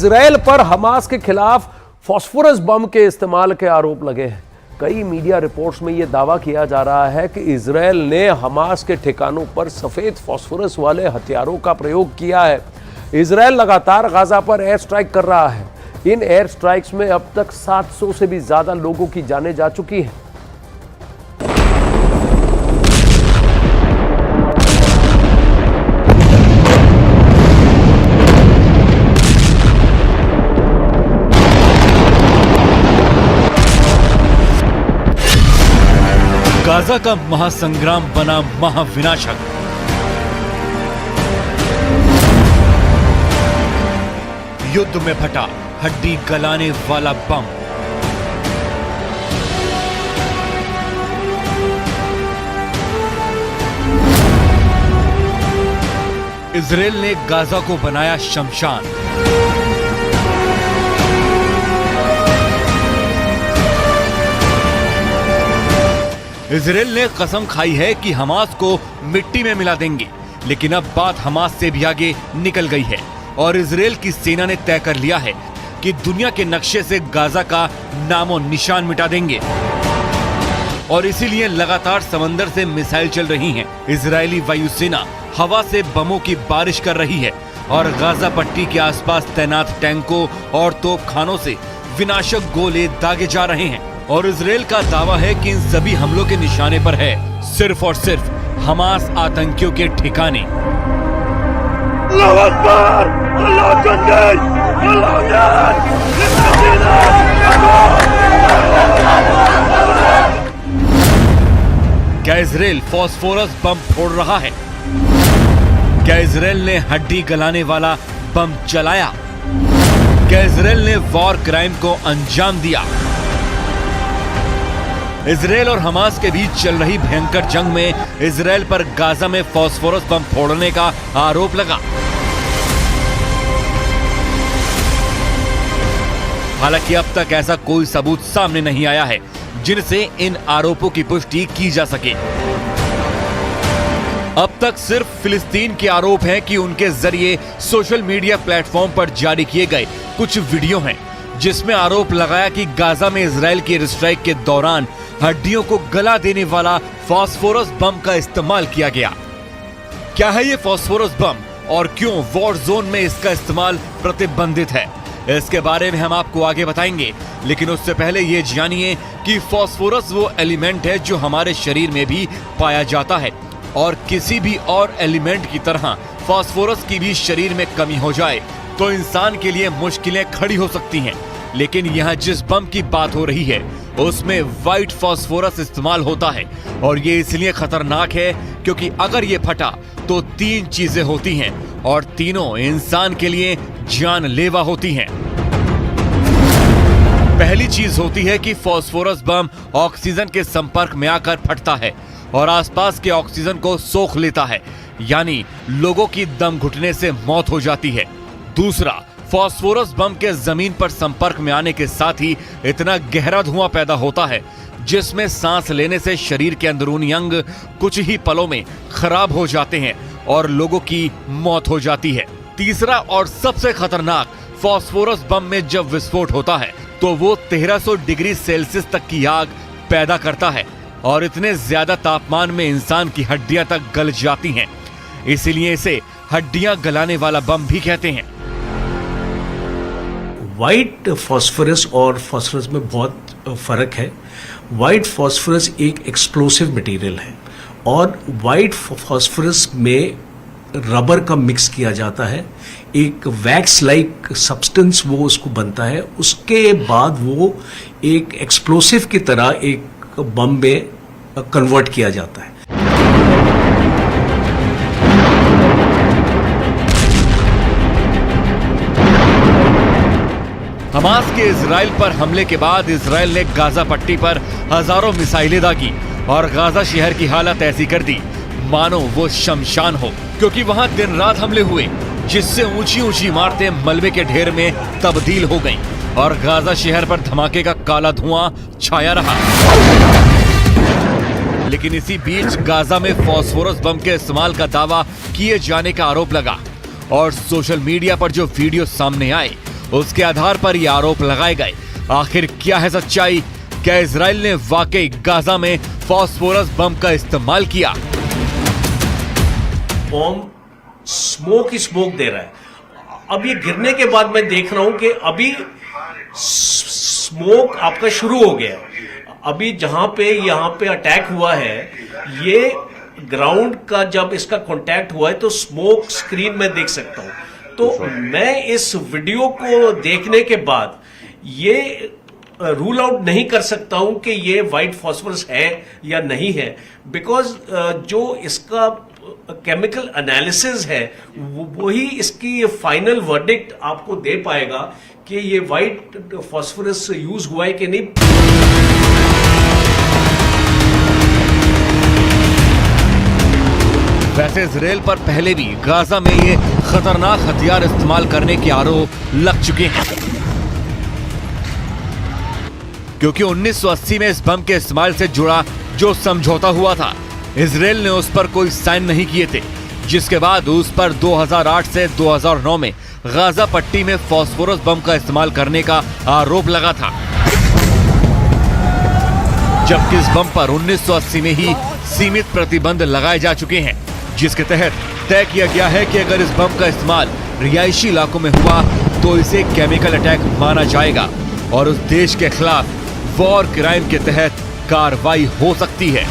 Israel पर Hamas के खिलाफ फास्फोरस बम के इस्तेमाल के आरोप लगे हैं। कई मीडिया रिपोर्ट्स में यह दावा किया जा रहा है कि इजराइल ने हमास के ठिकानों पर सफेद फास्फोरस वाले हथियारों का प्रयोग किया है। इजराइल लगातार गाजा पर एयर स्ट्राइक कर रहा है। इन एयर स्ट्राइक्स में अब तक 700 से भी ज्यादा लोगों की जानें जा चुकी हैं। गाजा का महासंग्राम बना महाविनाशक। युद्ध में फटा हड्डी गलाने वाला बम। इजराइल ने गाजा को बनाया शमशान। इजराइल ने कसम खाई है कि हमास को मिट्टी में मिला देंगे, लेकिन अब बात हमास से भी आगे निकल गई है और इजराइल की सेना ने तय कर लिया है कि दुनिया के नक्शे से गाजा का नामो निशान मिटा देंगे। और इसीलिए लगातार समंदर से मिसाइल चल रही हैं। इजरायली वायुसेना हवा से बमों की बारिश कर रही है और गाजा पट्टी के आसपास तैनात टैंकों और तोपखानों से विनाशक गोले दागे जा रहे हैं। और इजराइल का दावा है कि इन सभी हमलों के निशाने पर है सिर्फ और सिर्फ हमास आतंकियों के ठिकाने। क्या इजराइल फास्फोरस बम फोड़ रहा है? क्या इजराइल ने हड्डी गलाने वाला बम चलाया? क्या इजराइल ने वॉर क्राइम को अंजाम दिया? इजराइल और हमास के बीच चल रही भयंकर जंग में इजराइल पर गाजा में फास्फोरस बम फोड़ने का आरोप लगा। हालांकि अब तक ऐसा कोई सबूत सामने नहीं आया है जिनसे इन आरोपों की पुष्टि की जा सके। अब तक सिर्फ फिलिस्तीन के आरोप हैं कि उनके जरिए सोशल मीडिया प्लेटफॉर्म पर जारी किए गए कुछ वीडियो हैं जिसमें आरोप लगाया कि गाजा में इजराइल की एयर स्ट्राइक के दौरान हड्डियों को गला देने वाला फास्फोरस बम का इस्तेमाल किया गया। क्या है ये फास्फोरस बम और क्यों वॉर जोन में इसका इस्तेमाल प्रतिबंधित है? इसके बारे में हम आपको आगे बताएंगे, लेकिन उससे पहले ये जानिए कि फास्फोरस वो एलिमेंट है जो हमारे शरीर में भी पाया जाता है और किसी भी और एलिमेंट की तरह फास्फोरस की भी शरीर में कमी हो जाए तो इंसान के लिए मुश्किलें खड़ी हो सकती हैं। लेकिन यहाँ जिस बम की बात हो रही है उसमें व्हाइट फास्फोरस इस्तेमाल होता है और ये इसलिए खतरनाक है क्योंकि अगर ये फटा तो 3 चीजें होती हैं और तीनों इंसान के लिए जानलेवा होती हैं। पहली चीज होती है कि फास्फोरस बम ऑक्सीजन के संपर्क में आकर फटता है और आसपास के ऑक्सीजन को सोख लेता है, यानी लोगों की दम घुटने से मौत हो जाती है। दूसरा, फास्फोरस बम के जमीन पर संपर्क में आने के साथ ही इतना गहरा धुआं पैदा होता है जिसमें सांस लेने से शरीर के अंदरूनी अंग कुछ ही पलों में खराब हो जाते हैं और लोगों की मौत हो जाती है। तीसरा और सबसे खतरनाक, फास्फोरस बम में जब विस्फोट होता है तो वो 1300 डिग्री सेल्सियस तक की आग पैदा करता है और इतने ज्यादा तापमान में इंसान की हड्डियां तक गल जाती हैं। इसीलिए इसे हड्डियां गलाने वाला बम भी कहते हैं। वाइट फास्फोरस और फास्फोरस में बहुत फर्क है। वाइट फास्फोरस एक एक्सप्लोसिव मटेरियल है और वाइट फास्फोरस में रबर का मिक्स किया जाता है, एक वैक्स लाइक सब्सटेंस वो उसको बनता है, उसके बाद वो एक एक्सप्लोसिव की तरह एक बम में कन्वर्ट किया जाता है। हमास के इजराइल पर हमले के बाद इजराइल ने गाजा पट्टी पर हजारों मिसाइलें दागी और गाजा शहर की हालत ऐसी कर दी मानो वो शमशान हो, क्योंकि वहां दिन रात हमले हुए जिससे ऊंची ऊंची इमारतें मलबे के ढेर में तब्दील हो गईं और गाजा शहर पर धमाके का काला धुआं छाया रहा। लेकिन इसी बीच गाजा में फास्फोरस बम के इस्तेमाल का दावा किए जाने का आरोप लगा और सोशल मीडिया पर जो वीडियो सामने आए उसके आधार पर ये आरोप लगाए गए। आखिर क्या है सच्चाई? क्या इजराइल ने वाकई गाजा में फास्फोरस बम का इस्तेमाल किया? बॉम्ब स्मोक ही स्मोक दे रहा है। अब ये गिरने के बाद मैं देख रहा हूं कि अभी स्मोक आपका शुरू हो गया। अभी जहां पे यहाँ पे अटैक हुआ है, ये ग्राउंड का जब इसका कांटेक्ट हुआ है तो स्मोक स्क्रीन में देख सकता हूं। तो मैं इस वीडियो को देखने के बाद ये रूल आउट नहीं कर सकता हूं कि ये व्हाइट फास्फोरस है या नहीं है, बिकॉज जो इसका केमिकल एनालिसिस है वही इसकी फाइनल वर्डिक्ट आपको दे पाएगा कि ये व्हाइट फास्फोरस यूज हुआ है कि नहीं। वैसे इजराइल पर पहले भी गाजा में ये खतरनाक हथियार इस्तेमाल करने के आरोप लग चुके हैं, क्योंकि 1980 में इस बम के इस्तेमाल से जुड़ा जो समझौता हुआ था, इजराइल ने उस पर कोई साइन नहीं किए थे, जिसके बाद उस पर 2008 से 2009 में गाजा पट्टी में फास्फोरस बम का इस्तेमाल करने का आरोप लगा था, जबकि इस बम पर 1980 में ही सीमित प्रतिबंध लगाए जा चुके हैं, जिसके तहत तय किया गया है कि अगर इस बम का इस्तेमाल रिहायशी इलाकों में हुआ तो इसे केमिकल अटैक माना जाएगा और उस देश के खिलाफ वॉर क्राइम के तहत कार्रवाई हो सकती है।